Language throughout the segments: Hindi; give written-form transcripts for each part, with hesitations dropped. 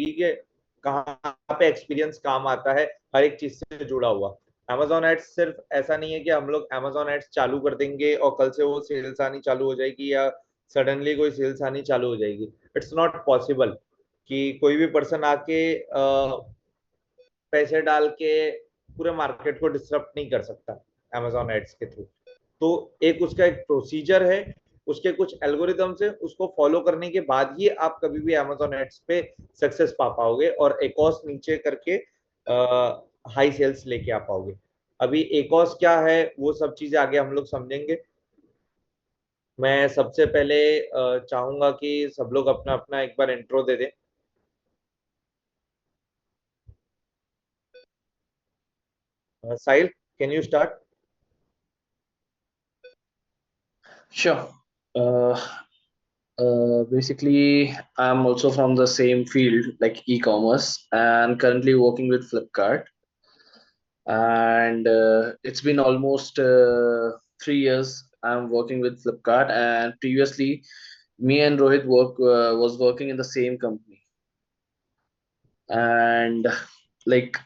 के कहाँ पे एक्सपीरियंस काम आता है, हर एक चीज से जुड़ा हुआ। Amazon एड्स सिर्फ ऐसा नहीं है कि हम लोग Amazon एड्स चालू कर देंगे और कल से वो सेल्स आनी चालू हो जाएगी या सडनली कोई सेल्स आनी चालू हो जाएगी। इट्स नॉट पॉसिबल कि कोई भी पर्सन आके पैसे डाल के पूरे मार्केट को डिसरप्ट नहीं कर सकता Amazon एड्स के थ्रू। तो एक उसका एक प्रोसीजर है, उसके कुछ एल्गोरिदम्स है, उसको फॉलो करने के बाद ही आप कभी भी Amazon एड्स पे सक्सेस पा पाओगे और एकॉस नीचे करके हाई सेल्स लेके आ पाओगे। अभी एकॉस क्या है वो सब चीजें आगे हम लोग समझेंगे। मैं सबसे पहले चाहूंगा कि सब लोग अपना अपना एक बार इंट्रो दे दें। Sahil, can you start? Sure. Uh, Basically, I'm also from the same field, like e-commerce, and currently working with Flipkart. And it's been almost 3 years I'm working with Flipkart. And previously, me and Rohit was working in the same company. And like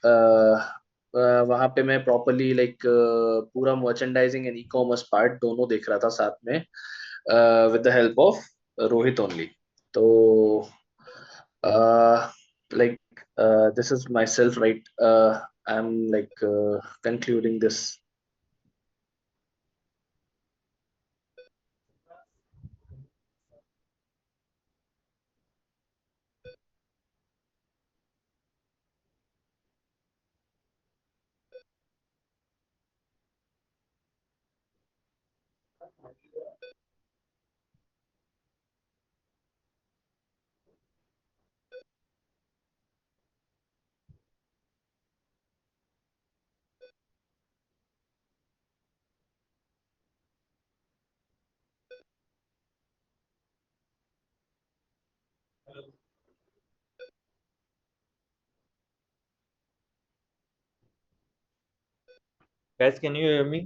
वहाँ पे मैं प्रॉपरली पूरा merchandising and e commerce part दोनों देख रहा था साथ में with the help of Rohit only. So, uh, like, this is myself, right? I'm concluding this. Guys, can you hear me?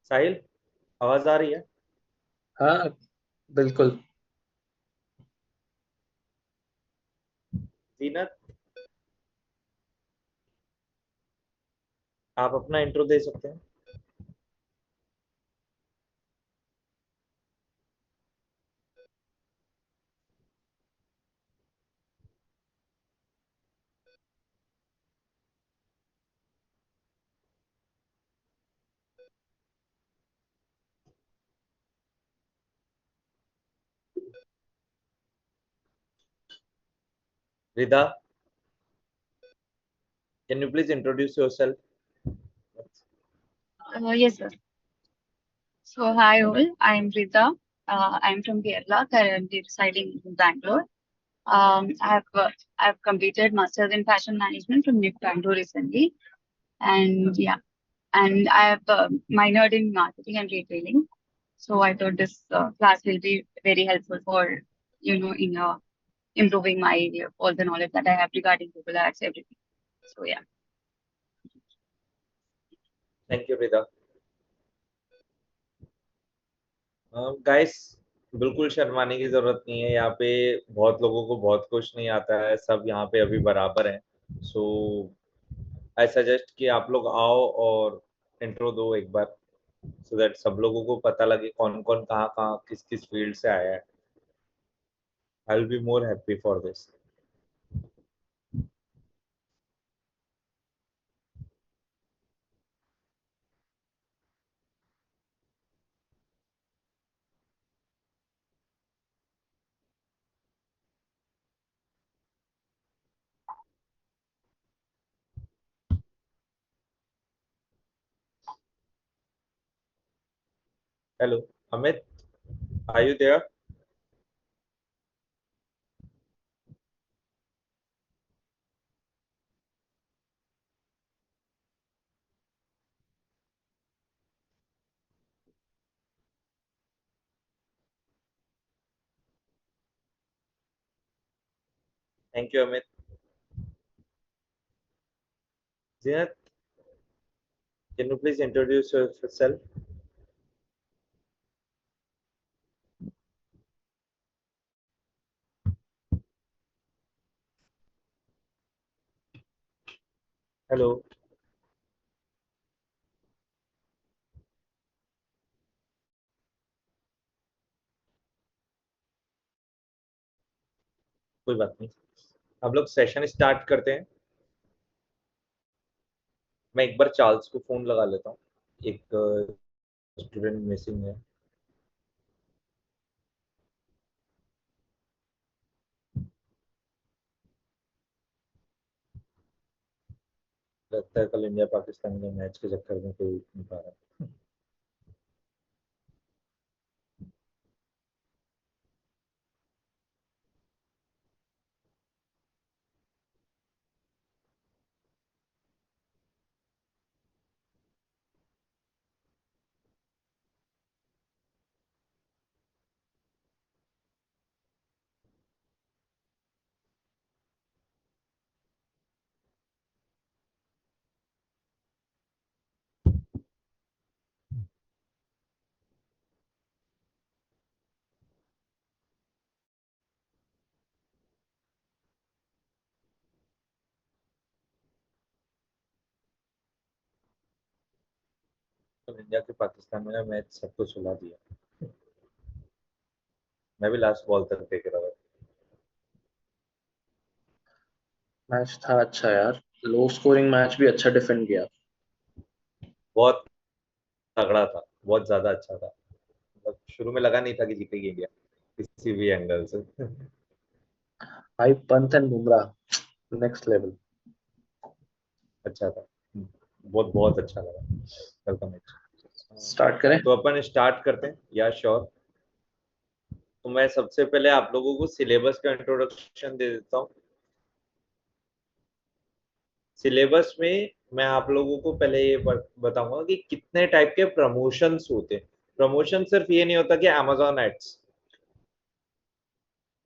Sahil, आवाज आ रही है? हाँ, बिल्कुल। जीनत, आप अपना इंट्रो दे सकते हैं। Rida, can you please introduce yourself? Yes, sir. So, hi all. I'm Rita. I'm from Kerala, currently residing in Bangalore. I've completed Masters in Fashion Management from NIP Bangalore recently, and yeah, and I have minored in Marketing and Retailing. So I thought this class will be very helpful for in improving my all the knowledge that I have regarding Google Ads, everything. So yeah. Thank you Rida. Guys, बिल्कुल शर्माने की जरूरत नहीं है। यहाँ पे बहुत लोगों को बहुत कुछ नहीं आता है, सब यहाँ पे अभी बराबर हैं। सो आई सजेस्ट कि आप लोग आओ और इंट्रो दो एक बार, सो दैट सब लोगों को पता लगे कौन कौन कहाँ कहाँ किस किस फील्ड से आया है। I will be more happy for this. Hello Amit, are you there? Thank you Amit. Zeenat, can you please introduce yourself? Hello. कोई बात नहीं, हम लोग सेशन स्टार्ट करते हैं। मैं एक बार चार्ल्स को फोन लगा लेता हूँ, एक स्टूडेंट मिसिंग है। लगता है कल इंडिया पाकिस्तान के मैच के चक्कर में कोई उठ नहीं पा रहा। कल इंडिया के पाकिस्तान में मैच सबको सुला दिया। मैं भी लास्ट बॉल तक देख रहा था। मैच था अच्छा यार, लो स्कोरिंग मैच भी अच्छा डिफेंड किया। बहुत तगड़ा था, बहुत ज्यादा अच्छा था। मतलब शुरू में लगा नहीं था कि जीतेगी इंडिया किसी भी एंगल से। भाई Pant and Bumrah next level. अच्छा था, बहुत बहुत अच्छा लगा कल का मैच। स्टार्ट करें? तो अपन स्टार्ट करते हैं, या श्योर। तो मैं सबसे पहले आप लोगों को सिलेबस का इंट्रोडक्शन दे देता हूँ। सिलेबस में मैं आप लोगों को पहले ये बताऊंगा कि कितने टाइप के प्रमोशंस होते हैं। प्रमोशन सिर्फ ये नहीं होता कि Amazon एड्स,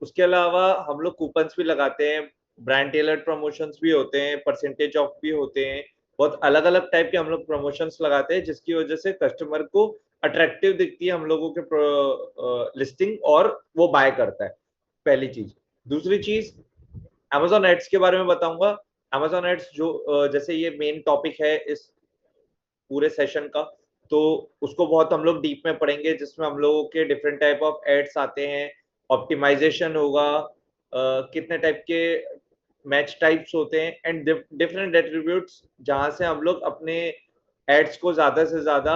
उसके अलावा हम लोग कूपन्स भी लगाते हैं, ब्रांड टेलर्ड प्रमोशंस भी होते हैं, परसेंटेज ऑफ भी होते हैं। बहुत अलग अलग टाइप के हम लोग प्रमोशंस लगाते हैं, जिसकी वजह से कस्टमर को अट्रैक्टिव दिखती है हम लोगों के लिस्टिंग, और वो बाय करता है। पहली चीज। दूसरी चीज, Amazon एड्स के बारे में बताऊंगा। Amazon एड्स जो जैसे ये मेन टॉपिक है इस पूरे सेशन का, तो उसको बहुत हम लोग डीप में पढ़ेंगे, जिसमें हम लोगों के डिफरेंट टाइप ऑफ एड्स आते हैं, ऑप्टिमाइजेशन होगा, कितने टाइप के मैच टाइप्स होते हैं, एंड डिफरेंट एट्रीब्यूट्स, जहां से हम लोग अपने एड्स को ज्यादा से ज्यादा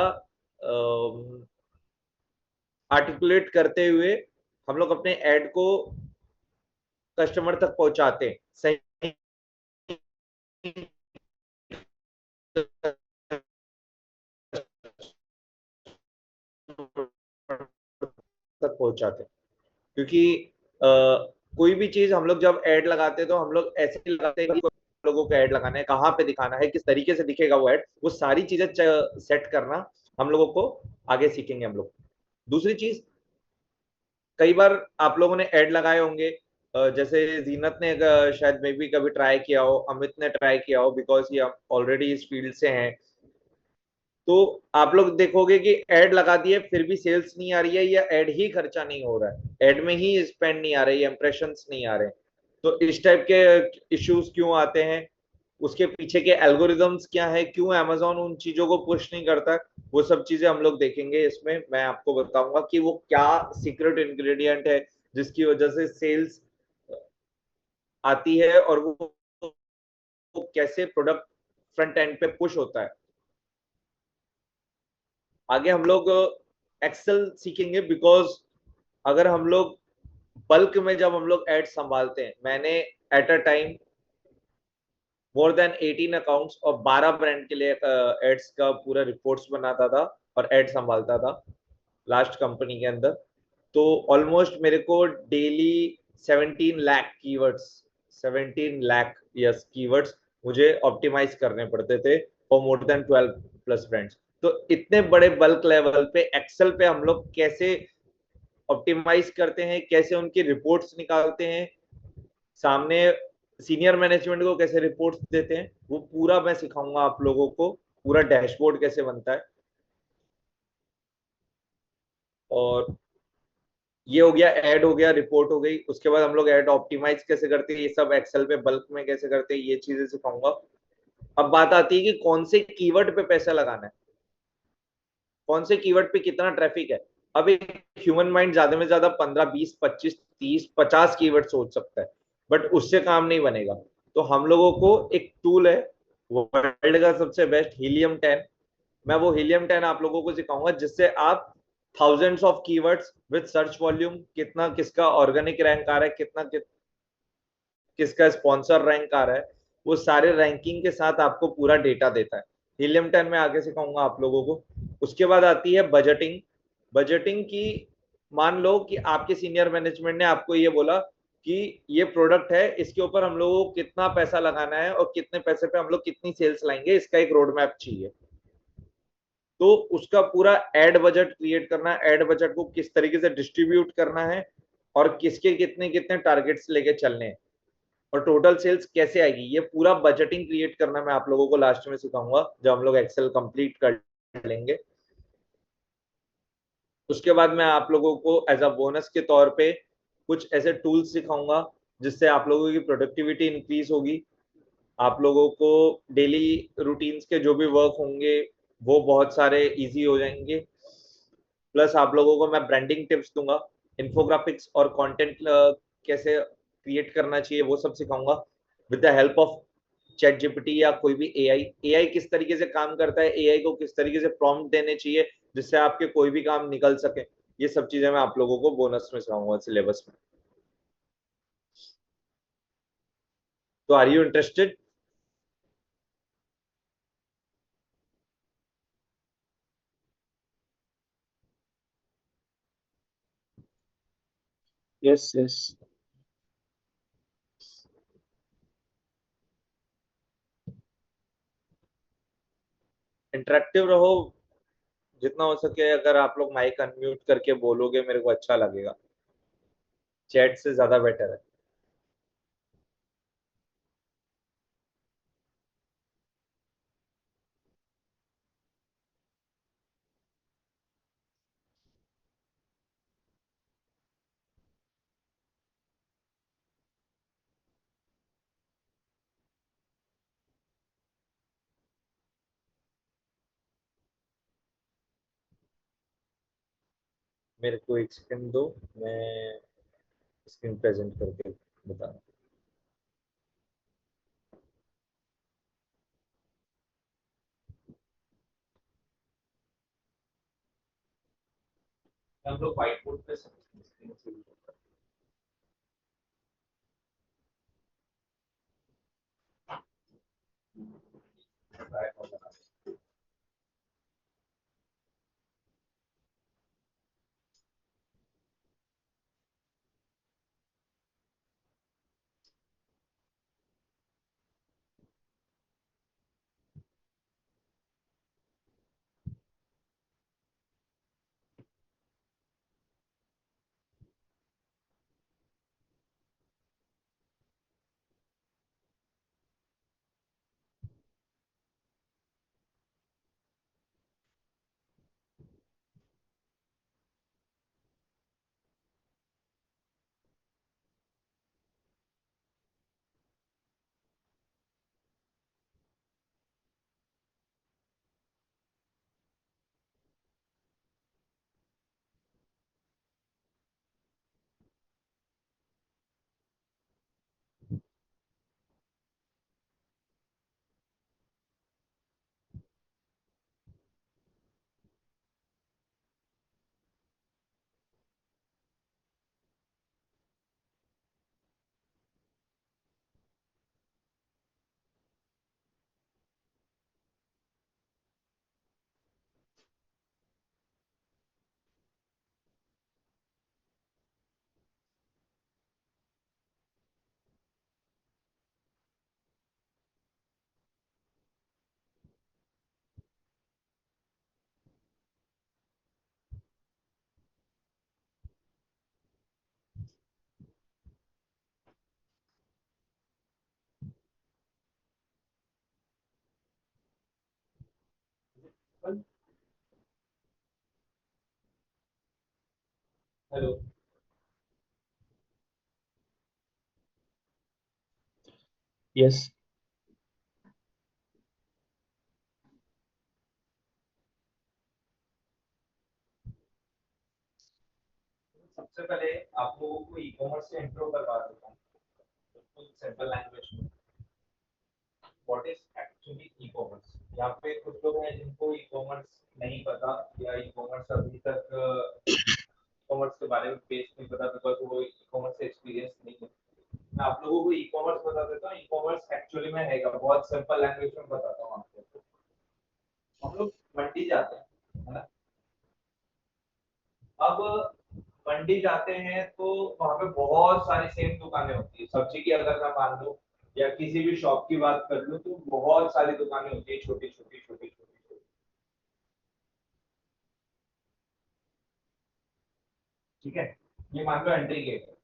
आर्टिकुलेट करते हुए हम लोग अपने एड को कस्टमर तक पहुंचाते हैं, सही तक पहुंचाते हैं। क्योंकि कोई भी चीज हम लोग जब ऐड लगाते हैं तो हम लोग ऐसे ही लगाते हैं कि लोगों को ऐड लगाना है, कहाँ पे दिखाना है, किस तरीके से दिखेगा वो ऐड, वो सारी चीजें सेट करना हम लोगों को आगे सीखेंगे हम लोग। दूसरी चीज, कई बार आप लोगों ने ऐड लगाए होंगे, जैसे जीनत ने शायद मे भी कभी ट्राई किया हो, अमित ने ट्राई किया हो, बिकॉज ये ऑलरेडी इस फील्ड से हैं। तो आप लोग देखोगे कि एड लगा दिए फिर भी सेल्स नहीं आ रही है, या एड ही खर्चा नहीं हो रहा है, एड में ही स्पेंड नहीं आ रही है, इंप्रेशंस नहीं आ रहे। तो इस टाइप के इश्यूज क्यों आते हैं, उसके पीछे के एल्गोरिदम्स क्या है, क्यों Amazon उन चीजों को पुश नहीं करता, वो सब चीजें हम लोग देखेंगे इसमें। मैं आपको बताऊंगा कि वो क्या सीक्रेट इंग्रेडिएंट है जिसकी वजह से सेल्स आती है, और वो कैसे प्रोडक्ट फ्रंट एंड पे पुश होता है। आगे हम लोग एक्सेल सीखेंगे, बिकॉज अगर हम लोग बल्क में जब हम लोग एड संभालते हैं, मैंने at a time more than 18 accounts और 12 ब्रांड के लिए एड्स का पूरा रिपोर्ट्स बनाता था और एड संभालता था लास्ट कंपनी के अंदर। तो ऑलमोस्ट मेरे को daily 17 lakh keywords, 17 lakh yes keywords मुझे ऑप्टिमाइज करने पड़ते थे for more than 12 plus brands. तो इतने बड़े बल्क लेवल पे एक्सेल पे हम लोग कैसे ऑप्टिमाइज करते हैं, कैसे उनकी रिपोर्ट्स निकालते हैं, सामने सीनियर मैनेजमेंट को कैसे रिपोर्ट्स देते हैं, वो पूरा मैं सिखाऊंगा आप लोगों को। पूरा डैशबोर्ड कैसे बनता है, और ये हो गया, ऐड हो गया, रिपोर्ट हो गई। उसके बाद हम लोग ऐड ऑप्टिमाइज कैसे करते हैं, ये सब एक्सेल पे बल्क में कैसे करते हैं, ये चीजें सिखाऊंगा। अब बात आती है कि कौन से कीवर्ड पे पैसा लगाना है, कौन से कीवर्ड पे कितना ट्रैफिक है। अब एक ह्यूमन माइंड ज्यादा में ज्यादा 15, 20, 25, 30, 50 कीवर्ड सोच सकता है, बट उससे काम नहीं बनेगा। तो हम लोगों को एक टूल है, वर्ल्ड का सबसे बेस्ट, हीलियम 10। मैं वो हीलियम 10 आप लोगों को सिखाऊंगा, जिससे आप thousands of keywords with search volume, कितना किसका ऑर्गेनिक रैंक आ रहा है, कितना किसका स्पॉन्सर रैंक आ रहा है, वो सारे रैंकिंग के साथ आपको पूरा डेटा देता है। हीलियम 10 में आगे सिखाऊंगा आप लोगों को। उसके बाद आती है बजटिंग। बजटिंग की, मान लो कि आपके सीनियर मैनेजमेंट ने आपको ये बोला कि ये प्रोडक्ट है, इसके ऊपर हम लोगों को कितना पैसा लगाना है और कितने पैसे पे हम लोग कितनी सेल्स लाएंगे, इसका एक रोड मैप चाहिए। तो उसका पूरा एड बजट क्रिएट करना है, एड बजट को किस तरीके से डिस्ट्रीब्यूट करना है, और किसके कितने कितने टारगेट्स लेके चलने हैं, और टोटल सेल्स कैसे आएगी, ये पूरा बजटिंग क्रिएट करना मैं आप लोगों को लास्ट में सिखाऊंगा जब हम लोग एक्सेल कंप्लीट कर लेंगे। उसके बाद मैं आप लोगों को एज अ बोनस के तौर पे कुछ ऐसे टूल्स सिखाऊंगा जिससे आप लोगों की प्रोडक्टिविटी इंक्रीज होगी। आप लोगों को डेली रूटीन्स के जो भी वर्क होंगे वो बहुत सारे इजी हो जाएंगे। प्लस आप लोगों को मैं ब्रांडिंग टिप्स दूंगा, इन्फोग्राफिक्स और कंटेंट कैसे क्रिएट करना चाहिए वो सब सिखाऊंगा with the help of chat GPT या कोई भी एआई। एआई किस तरीके से काम करता है, एआई को किस तरीके से प्रॉम्प्ट देने चाहिए जिससे आपके कोई भी काम निकल सके, ये सब चीजें मैं आप लोगों को बोनस में सिखाऊंगा सिलेबस में। तो are you interested? Yes, yes. Interactive रहो जितना हो सके। अगर आप लोग माइक अनम्यूट करके बोलोगे मेरे को अच्छा लगेगा, चैट से ज्यादा बेटर है। मेरे को एक सेकंड दो, मैं स्क्रीन प्रेजेंट करके बता। हम लोग व्हाइट बोर्ड पे हेलो। Yes. सबसे पहले आप लोगों को ई कॉमर्स से इंट्रो करवा देता हूँ सिंपल लैंग्वेज में। What is actually e commerce? यहाँ पे कुछ लोग हैं जिनको ई कॉमर्स नहीं पता या ई कॉमर्स अभी तक कॉमर्स के बारे में बेस नहीं पता, बिकॉज वो ई कॉमर्स से एक्सपीरियंस नहीं है। मैं आप लोगों को ई कॉमर्स बता देता हूँ। ई कॉमर्स एक्चुअली में है क्या, बहुत सिंपल लैंग्वेज में बताता हूँ आपको। हम लोग मंडी जाते हैं, है ना? अब मंडी जाते हैं तो वहां पे बहुत सारी सेम दुकानें होती है। सब्जी की अगर मैं मान लूं या किसी भी शॉप की बात कर लूं तो बहुत सारी दुकानें होती है, छोटी छोटी छोटी छोटी। ठीक है, ये मान लो एंट्री गेट है।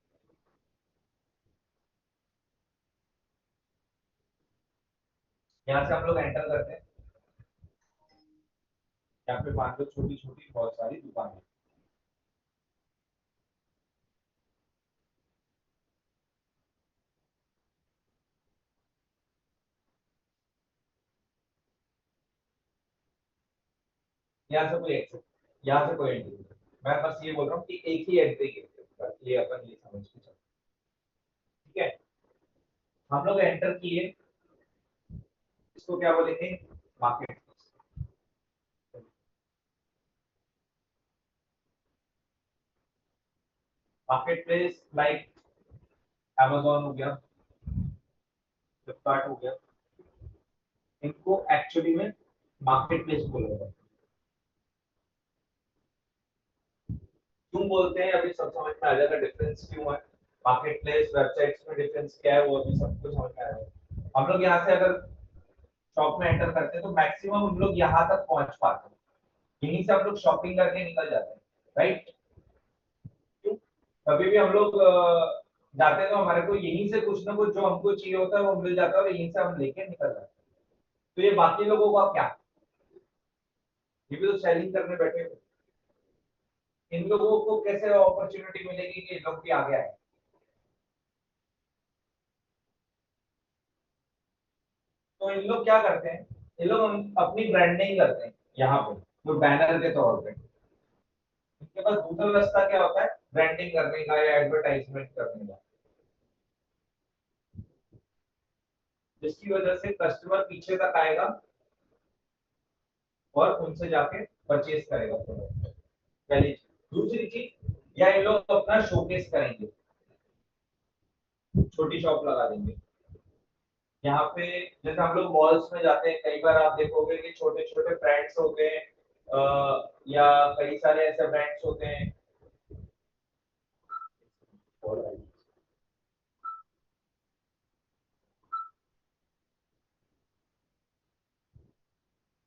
यहाँ से हम लोग एंटर करते हैं। यहाँ पे मान लो छोटी छोटी बहुत सारी दुकानें। यहाँ से कोई एग्जिट, यहाँ से कोई एंट्री। मैं बस ये बोल रहा हूँ कि एक ही एंट्री गेट है, ये अपन ये समझ के चलो। ठीक है, हम लोग एंटर किए, इसको क्या बोलेंगे? Market. Market place like Amazon हो गया, फ्लिपकार्ट हो गया, इनको एक्चुअली में मार्केट प्लेस बोला जाता है। क्यों बोलते हैं अभी सब समझ में आ जाएगा डिफरेंस क्यों है। मार्केट प्लेस वेबसाइट्स में डिफरेंस क्या है वो अभी सब कुछ समझ में आ जाएगा। हम लोग यहाँ से अगर शॉप में एंटर करते हैं तो मैक्सिमम हम लोग यहाँ तक पहुंच पाते हैं, यहीं से हम लोग शॉपिंग करके निकल जाते हैं, राइट? क्यों? कभी भी हम लोग जाते हैं तो हमारे को यहीं से कुछ ना कुछ जो हमको चाहिए होता है वो मिल जाता है और यहीं से हम लेके निकल जाते हैं। तो ये बाकी लोगों का क्या, ये भी तो सेलिंग करने बैठे हो। इन लोगों को कैसे अपॉर्चुनिटी मिलेगी कि लोग भी आगे आए? तो इन लोग क्या करते हैं, इन लोग अपनी ब्रांडिंग करते हैं यहाँ पे, तो बैनर के तौर पे। इनके पास दूसरा रास्ता क्या होता है, ब्रांडिंग करने का या एडवर्टाइजमेंट करने का, जिसकी वजह से कस्टमर पीछे तक आएगा और उनसे जाके परचेज करेगा। पहली चीज। दूसरी चीज, या इन लोग अपना शोकेस करेंगे, छोटी शॉप लगा देंगे यहाँ पे। जैसे हम लोग मॉल्स में जाते हैं, कई बार आप देखोगे कि छोटे छोटे ब्रांड्स होते हैं या कई सारे ऐसे ब्रांड्स होते हैं।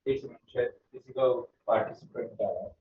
एक मिनट, शायद किसी का पार्टिसिपेंट आ रहा है।